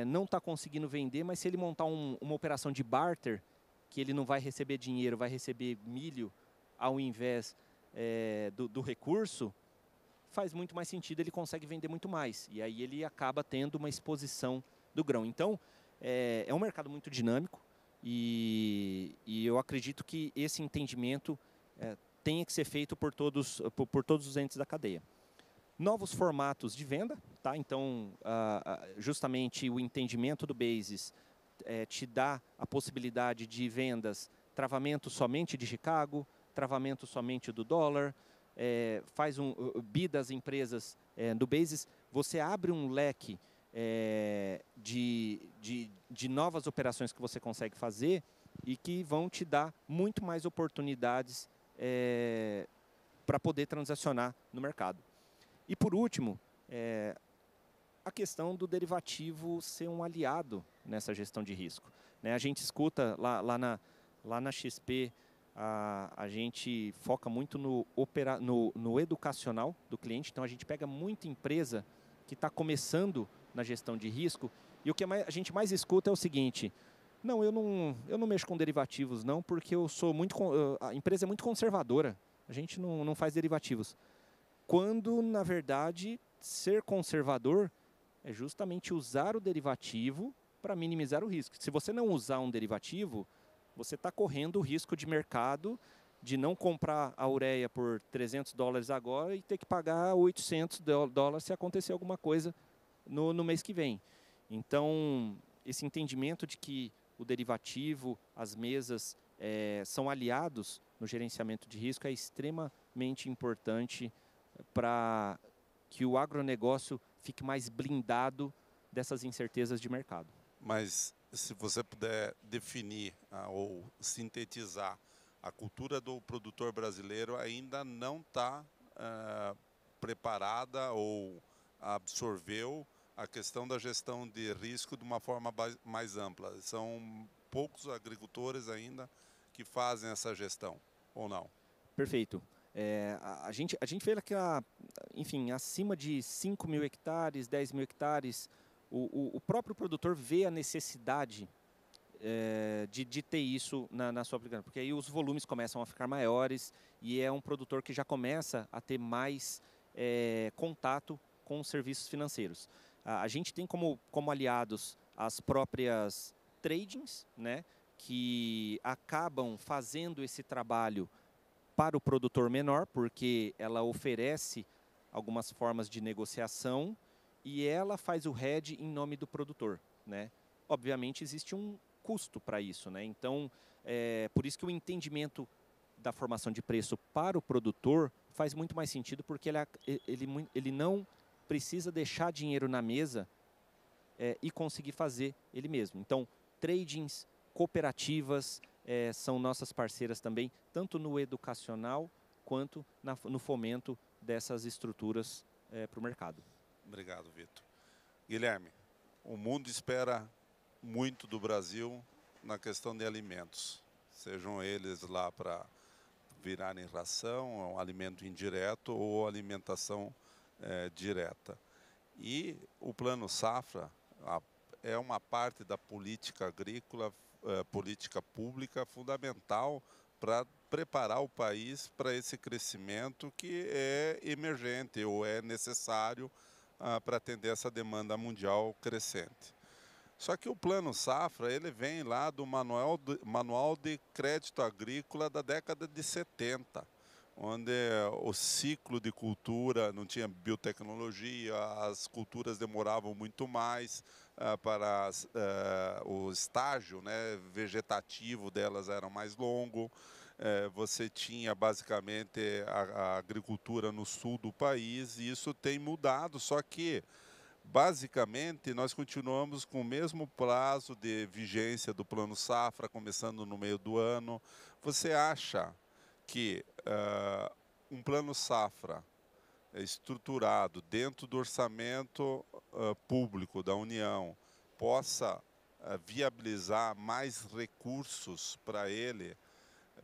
não está conseguindo vender, mas se ele montar uma operação de barter, que ele não vai receber dinheiro, vai receber milho ao invés do recurso, faz muito mais sentido, ele consegue vender muito mais. E aí ele acaba tendo uma exposição do grão. Então, é um mercado muito dinâmico e eu acredito que esse entendimento tenha que ser feito por todos os entes da cadeia. Novos formatos de venda, tá? Então, justamente o entendimento do basis te dá a possibilidade de vendas, travamento somente de Chicago, travamento somente do dólar, faz bid das empresas do basis, você abre um leque de novas operações que você consegue fazer e que vão te dar muito mais oportunidades para poder transacionar no mercado. E por último, a questão do derivativo ser um aliado nessa gestão de risco, né? A gente escuta lá na XP, a gente foca muito no educacional do cliente, então a gente pega muita empresa que está começando na gestão de risco e o que a gente mais escuta é o seguinte: não, eu não mexo com derivativos não, porque a empresa é muito conservadora, a gente não faz derivativos. Quando, na verdade, ser conservador é justamente usar o derivativo para minimizar o risco. Se você não usar um derivativo, você está correndo o risco de mercado de não comprar a ureia por $300 agora e ter que pagar $800 se acontecer alguma coisa no mês que vem. Então, esse entendimento de que o derivativo, as mesas são aliados no gerenciamento de risco é extremamente importante para que o agronegócio fique mais blindado dessas incertezas de mercado. Mas se você puder definir ou sintetizar, a cultura do produtor brasileiro ainda não está preparada ou absorveu a questão da gestão de risco de uma forma mais ampla. São poucos agricultores ainda que fazem essa gestão, ou não? Perfeito. A gente vê que, enfim, acima de 5 mil hectares, 10 mil hectares, o próprio produtor vê a necessidade de ter isso na sua aplicação, porque aí os volumes começam a ficar maiores e é um produtor que já começa a ter mais contato com os serviços financeiros. A gente tem como aliados as próprias tradings, né, que acabam fazendo esse trabalho para o produtor menor, porque ela oferece algumas formas de negociação e ela faz o hedge em nome do produtor, né? Obviamente existe um custo para isso, né? Então, por isso que o entendimento da formação de preço para o produtor faz muito mais sentido, porque ele não precisa deixar dinheiro na mesa e conseguir fazer ele mesmo. Então, tradings, cooperativas são nossas parceiras também, tanto no educacional quanto no fomento dessas estruturas para o mercado. Obrigado, Vitor. Guilherme, o mundo espera muito do Brasil na questão de alimentos, sejam eles lá para virarem ração, um alimento indireto ou alimentação direta. E o Plano Safra é uma parte da política agrícola, política pública fundamental para preparar o país para esse crescimento que é emergente ou é necessário para atender essa demanda mundial crescente. Só que o Plano Safra, ele vem lá do Manual de Crédito Agrícola da década de 70, onde o ciclo de cultura não tinha biotecnologia, as culturas demoravam muito mais para o estágio, né, vegetativo delas era mais longo. Você tinha basicamente a agricultura no sul do país e isso tem mudado, só que basicamente nós continuamos com o mesmo prazo de vigência do Plano Safra, começando no meio do ano. Você acha que um Plano Safra estruturado dentro do orçamento público da União possa viabilizar mais recursos para ele?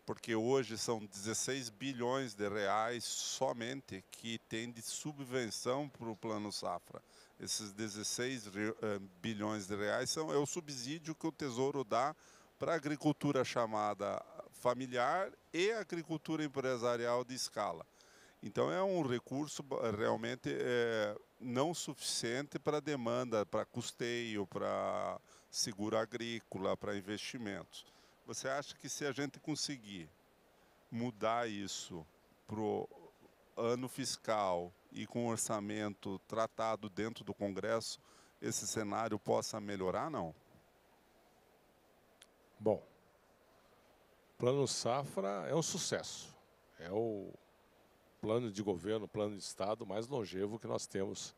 Porque hoje são 16 bilhões de reais somente que tem de subvenção para o Plano Safra. Esses 16 bilhões de reais é o subsídio que o Tesouro dá para a agricultura chamada familiar e agricultura empresarial de escala. Então é um recurso realmente não suficiente para demanda, para custeio, para seguro agrícola, para investimentos. Você acha que se a gente conseguir mudar isso para o ano fiscal e com orçamento tratado dentro do Congresso, esse cenário possa melhorar, não? Bom, o Plano Safra é um sucesso. É o plano de governo, plano de Estado mais longevo que nós temos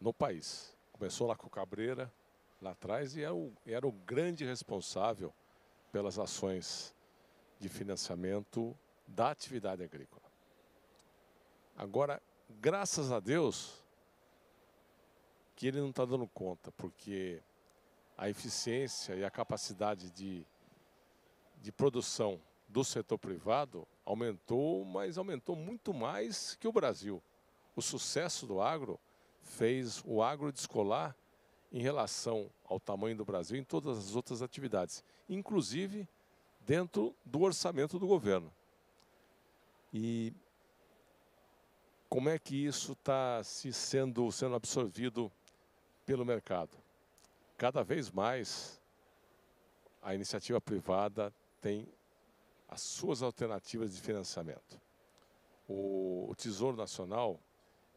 no país. Começou lá com o Cabreira, lá atrás, e era o grande responsável pelas ações de financiamento da atividade agrícola. Agora, graças a Deus, que ele não está dando conta, porque a eficiência e a capacidade de produção do setor privado aumentou, mas aumentou muito mais que o Brasil. O sucesso do agro fez o agro descolar em relação ao tamanho do Brasil em todas as outras atividades, inclusive dentro do orçamento do governo. E como é que isso está sendo absorvido pelo mercado? Cada vez mais a iniciativa privada tem as suas alternativas de financiamento. O Tesouro Nacional,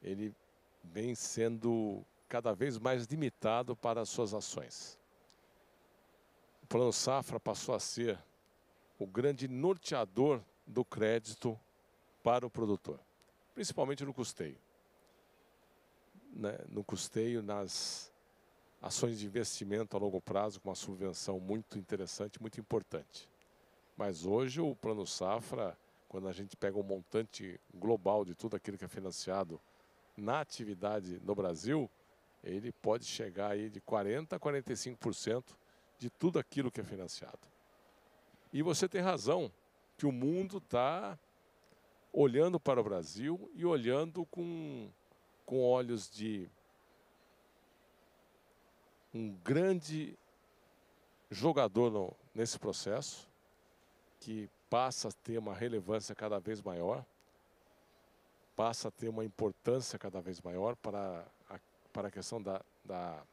ele vem sendo cada vez mais limitado para as suas ações. O Plano Safra passou a ser o grande norteador do crédito para o produtor. principalmente no custeio. Né? No custeio, nas ações de investimento a longo prazo, com uma subvenção muito interessante, muito importante. Mas hoje o Plano Safra, quando a gente pega um montante global de tudo aquilo que é financiado na atividade no Brasil, ele pode chegar aí de 40% a 45% de tudo aquilo que é financiado. E você tem razão, que o mundo está olhando para o Brasil e olhando com olhos de um grande jogador nesse processo, que passa a ter uma relevância cada vez maior, passa a ter uma importância cada vez maior para a questão da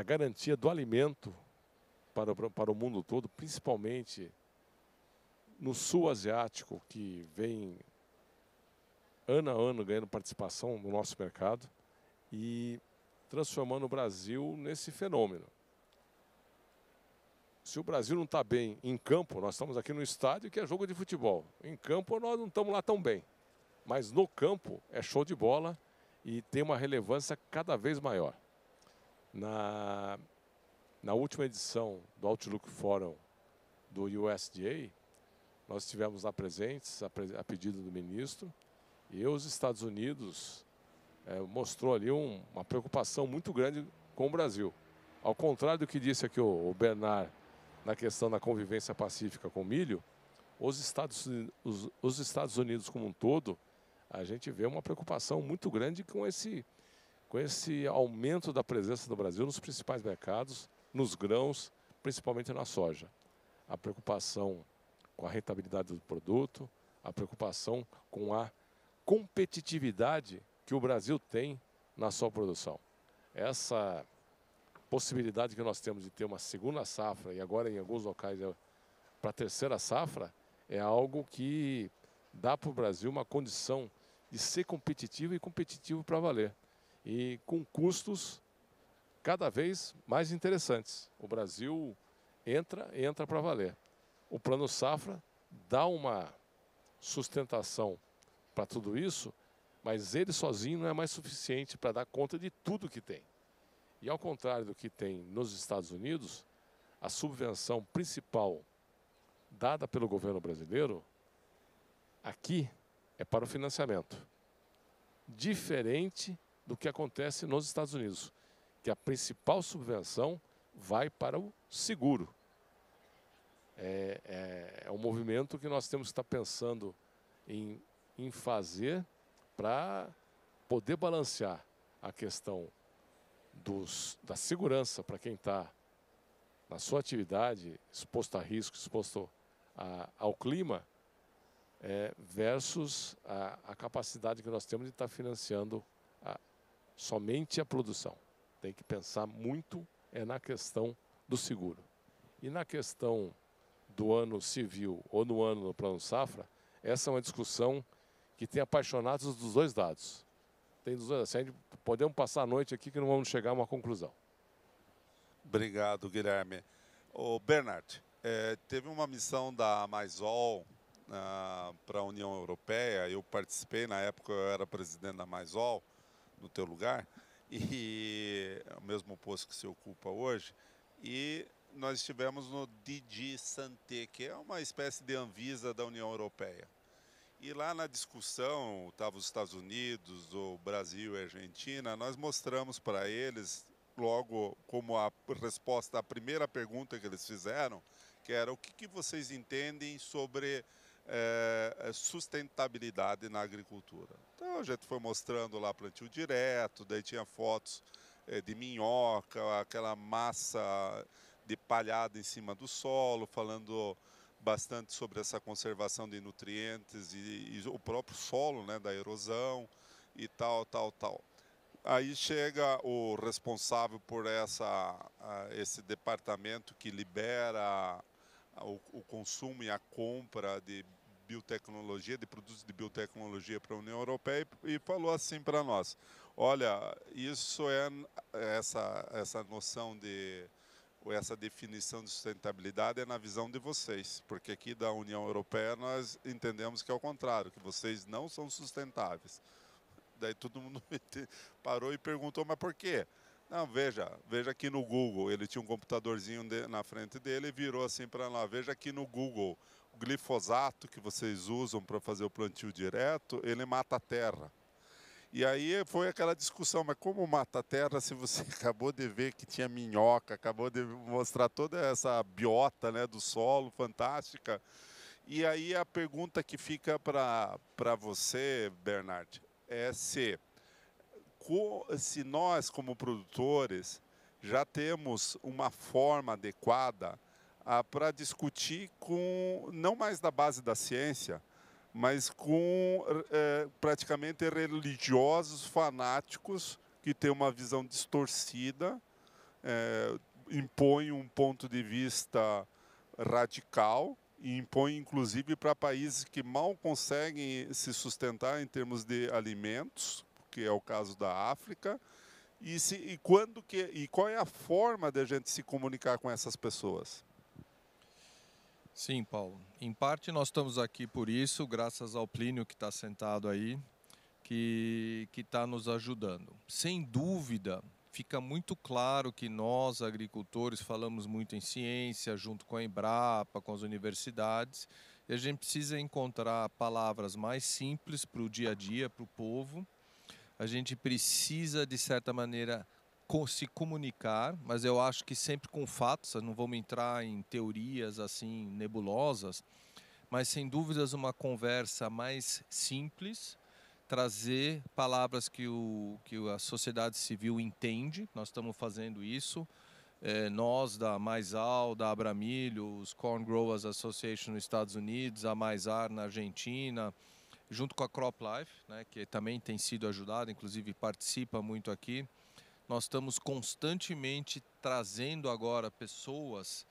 garantia do alimento para o mundo todo, principalmente no sul asiático, que vem ano a ano ganhando participação no nosso mercado e transformando o Brasil nesse fenômeno. Se o Brasil não está bem em campo, nós estamos aqui no estádio que é jogo de futebol. Em campo nós não estamos lá tão bem, mas no campo é show de bola e tem uma relevância cada vez maior. Na última edição do Outlook Forum do USDA, nós estivemos lá presentes, a pedido do ministro, e os Estados Unidos mostrou ali uma preocupação muito grande com o Brasil. Ao contrário do que disse aqui o Bernard na questão da convivência pacífica com o milho, os Estados Unidos como um todo, a gente vê uma preocupação muito grande com esse aumento da presença do Brasil nos principais mercados, nos grãos, principalmente na soja. A preocupação com a rentabilidade do produto, a preocupação com a competitividade que o Brasil tem na sua produção. Essa possibilidade que nós temos de ter uma segunda safra, e agora em alguns locais para a terceira safra, é algo que dá para o Brasil uma condição de ser competitivo e competitivo para valer. E com custos cada vez mais interessantes. O Brasil entra para valer. O Plano Safra dá uma sustentação para tudo isso, mas ele sozinho não é mais suficiente para dar conta de tudo que tem. E ao contrário do que tem nos Estados Unidos, a subvenção principal dada pelo governo brasileiro, aqui é para o financiamento. Diferente do que acontece nos Estados Unidos, que a principal subvenção vai para o seguro. É um movimento que nós temos que estar pensando em fazer para poder balancear a questão da segurança para quem está na sua atividade, exposto a risco, exposto ao clima, versus a capacidade que nós temos de estar financiando somente a produção. Tem que pensar muito na questão do seguro. E na questão do ano civil ou no ano do Plano Safra, essa é uma discussão que tem apaixonados dos dois lados. Tem dos dois, assim, podemos passar a noite aqui que não vamos chegar a uma conclusão. Obrigado, Guilherme. O Bernard, teve uma missão da Maisol para a União Europeia. Eu participei, na época eu era presidente da Maisol, no teu lugar, e o mesmo posto que se ocupa hoje. E nós estivemos no DG Santé, que é uma espécie de Anvisa da União Europeia. E lá na discussão, estavam os Estados Unidos, o Brasil e a Argentina, nós mostramos para eles, logo como a resposta à primeira pergunta que eles fizeram, que era o que vocês entendem sobre sustentabilidade na agricultura. Então a gente foi mostrando lá plantio direto, daí tinha fotos de minhoca, aquela massa de palhada em cima do solo, falando bastante sobre essa conservação de nutrientes e o próprio solo, né, da erosão e tal. Aí chega o responsável por esse departamento que libera o consumo e a compra de biotecnologia, de produtos de biotecnologia para a União Europeia e falou assim para nós: olha, isso essa noção de ou essa definição de sustentabilidade é na visão de vocês, porque aqui da União Europeia nós entendemos que é o contrário, que vocês não são sustentáveis. Daí todo mundo parou e perguntou, mas por quê? Não, veja aqui no Google, ele tinha um computadorzinho na frente dele e virou assim para lá, veja aqui no Google, o glifosato que vocês usam para fazer o plantio direto, ele mata a terra. E aí foi aquela discussão, mas como mata a terra se você acabou de ver que tinha minhoca, acabou de mostrar toda essa biota, né, do solo fantástica. E aí a pergunta que fica para você, Bernard, é se nós como produtores já temos uma forma adequada para discutir com, não mais da base da ciência, mas com praticamente religiosos fanáticos que têm uma visão distorcida, impõem um ponto de vista radical e impõem inclusive para países que mal conseguem se sustentar em termos de alimentos, que é o caso da África, e qual é a forma de a gente se comunicar com essas pessoas? Sim, Paulo. Em parte nós estamos aqui por isso, graças ao Plínio que está sentado aí, que está nos ajudando. Sem dúvida, fica muito claro que nós, agricultores, falamos muito em ciência, junto com a Embrapa, com as universidades, e a gente precisa encontrar palavras mais simples para o dia a dia, para o povo. A gente precisa, de certa maneira, se comunicar, mas eu acho que sempre com fatos, não vamos entrar em teorias assim nebulosas, mas sem dúvidas uma conversa mais simples, trazer palavras que a sociedade civil entende. Nós estamos fazendo isso, nós da Maisal, da Abramilho, os Corn Growers Association nos Estados Unidos, a Maisar na Argentina, junto com a CropLife, né, que também tem sido ajudada, inclusive participa muito aqui. Nós estamos constantemente trazendo agora pessoas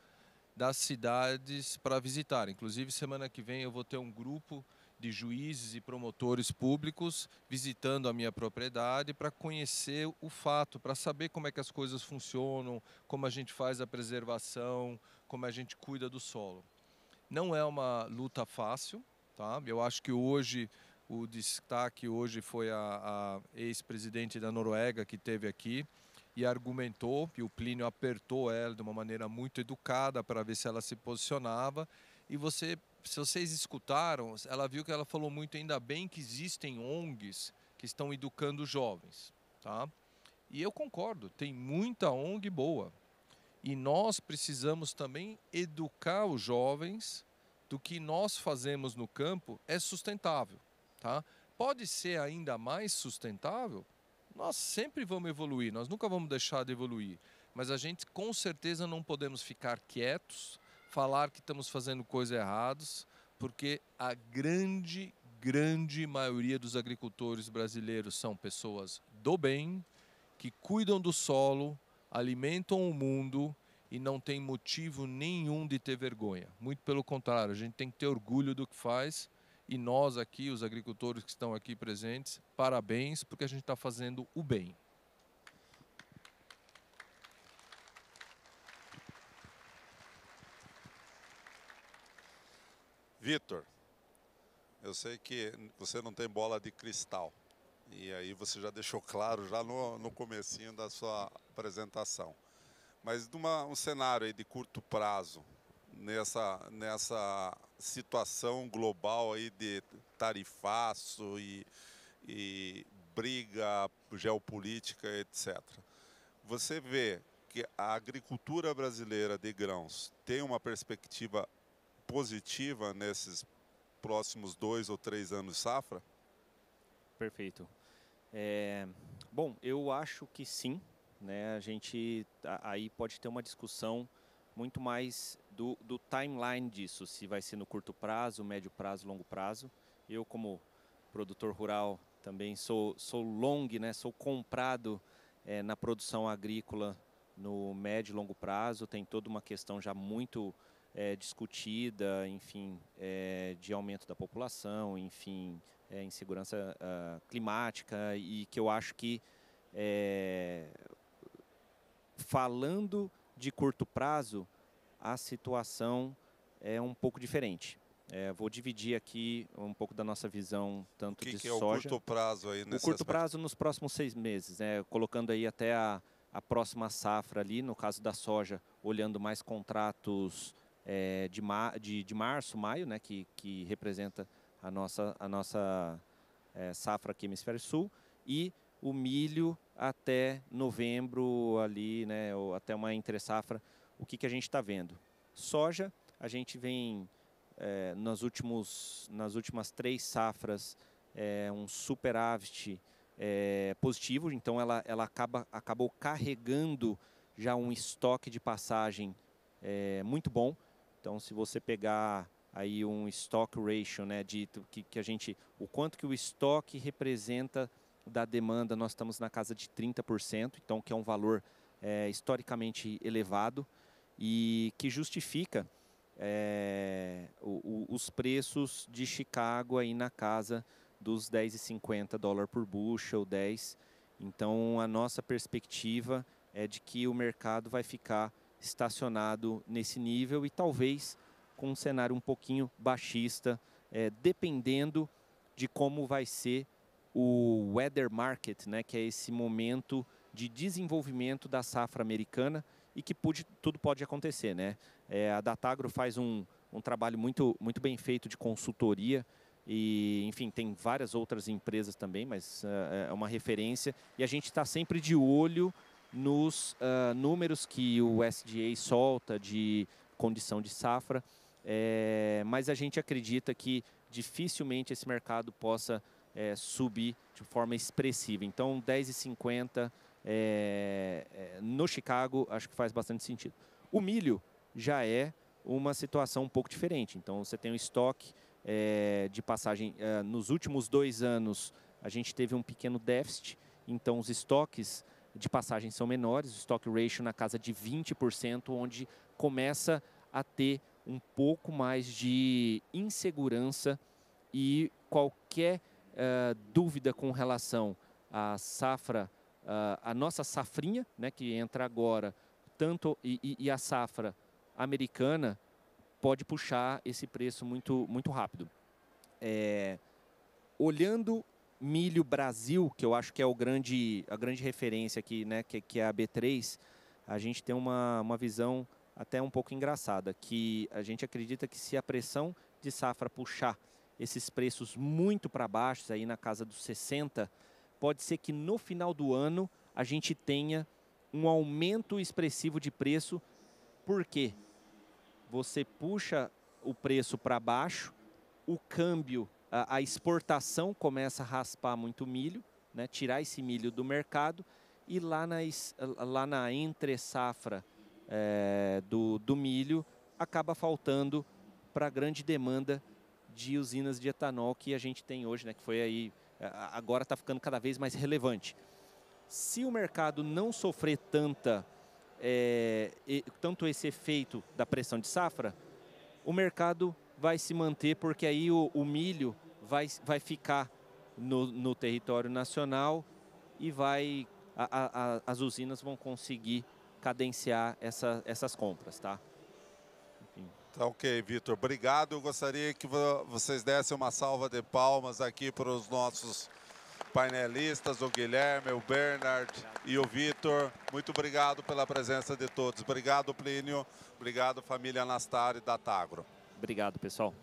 das cidades para visitar. Inclusive, semana que vem eu vou ter um grupo de juízes e promotores públicos visitando a minha propriedade para conhecer o fato, para saber como é que as coisas funcionam, como a gente faz a preservação, como a gente cuida do solo. Não é uma luta fácil, tá? Eu acho que hoje o destaque hoje foi a ex-presidente da Noruega que esteve aqui e argumentou, e o Plínio apertou ela de uma maneira muito educada para ver se ela se posicionava. E se vocês escutaram, ela viu que ela falou muito, ainda bem que existem ONGs que estão educando jovens, tá? E eu concordo, tem muita ONG boa. E nós precisamos também educar os jovens do que nós fazemos no campo é sustentável. Tá? Pode ser ainda mais sustentável? Nós sempre vamos evoluir, nós nunca vamos deixar de evoluir. Mas a gente com certeza não podemos ficar quietos, falar que estamos fazendo coisas erradas, porque a grande maioria dos agricultores brasileiros são pessoas do bem, que cuidam do solo, alimentam o mundo e não tem motivo nenhum de ter vergonha. Muito pelo contrário, a gente tem que ter orgulho do que faz. E nós aqui, os agricultores que estão aqui presentes, parabéns, porque a gente está fazendo o bem. Vitor, eu sei que você não tem bola de cristal. E aí você já deixou claro já no comecinho da sua apresentação. Mas um cenário aí de curto prazo, nessa situação global aí de tarifaço e briga geopolítica, etc. Você vê que a agricultura brasileira de grãos tem uma perspectiva positiva nesses próximos 2 ou 3 anos de safra? Perfeito. Bom, eu acho que sim, né? A gente aí pode ter uma discussão muito mais do timeline disso, se vai ser no curto prazo, médio prazo, longo prazo. Eu, como produtor rural, também sou long, né? Sou comprado na produção agrícola no médio e longo prazo. Tem toda uma questão já muito discutida, enfim, de aumento da população, enfim, insegurança climática, e que eu acho que falando de curto prazo, a situação é um pouco diferente. Vou dividir aqui um pouco da nossa visão, tanto de soja... O que é o curto prazo aí nesse O curto aspecto? prazo nos próximos 6 meses, colocando aí até a próxima safra ali, no caso da soja, olhando mais contratos de março, maio, né, que representa a nossa safra aqui no Hemisfério Sul, e o milho até novembro ali, né, ou até uma entre-safra. O que a gente está vendo? Soja, a gente vem nas últimas 3 safras um superávit positivo, então ela acabou carregando já um estoque de passagem muito bom. Então, se você pegar aí um stock ratio, né, o quanto que o estoque representa da demanda, nós estamos na casa de 30%, então que é um valor historicamente elevado e que justifica os preços de Chicago aí na casa dos $10,50 por bushel, 10. Então, a nossa perspectiva é de que o mercado vai ficar estacionado nesse nível e talvez com um cenário um pouquinho baixista, dependendo de como vai ser o weather market, né, que é esse momento de desenvolvimento da safra americana e que tudo pode acontecer, né? A Datagro faz um trabalho muito bem feito de consultoria e, enfim, tem várias outras empresas também, mas é uma referência e a gente está sempre de olho nos números que o USDA solta de condição de safra, mas a gente acredita que dificilmente esse mercado possa subir de forma expressiva. Então, 10,50 no Chicago, acho que faz bastante sentido. O milho já é uma situação um pouco diferente. Então, você tem um estoque de passagem. Nos últimos 2 anos, a gente teve um pequeno déficit. Então, os estoques de passagem são menores. O stock ratio na casa de 20%, onde começa a ter um pouco mais de insegurança e qualquer dúvida com relação à safra, a nossa safrinha, né, que entra agora, tanto e a safra americana pode puxar esse preço muito rápido. Olhando milho Brasil, que eu acho que é a grande referência aqui, né, que é a B3, a gente tem uma visão até um pouco engraçada, que a gente acredita que se a pressão de safra puxar esses preços muito para baixo, aí na casa dos 60, pode ser que no final do ano a gente tenha um aumento expressivo de preço. Por quê? Você puxa o preço para baixo, o câmbio, a exportação começa a raspar muito milho, né, tirar esse milho do mercado, e lá na entre-safra do milho, acaba faltando para a grande demanda de usinas de etanol que a gente tem hoje, né, que foi aí, agora está ficando cada vez mais relevante. Se o mercado não sofrer tanto esse efeito da pressão de safra, o mercado vai se manter, porque aí o milho vai ficar no território nacional e as usinas vão conseguir cadenciar essas compras, tá? Enfim. Tá ok, Vitor. Obrigado. Eu gostaria que vocês dessem uma salva de palmas aqui para os nossos painelistas, o Guilherme, o Bernard e o Vitor. Muito obrigado pela presença de todos. Obrigado, Plínio. Obrigado, família Anastari da Datagro. Obrigado, pessoal.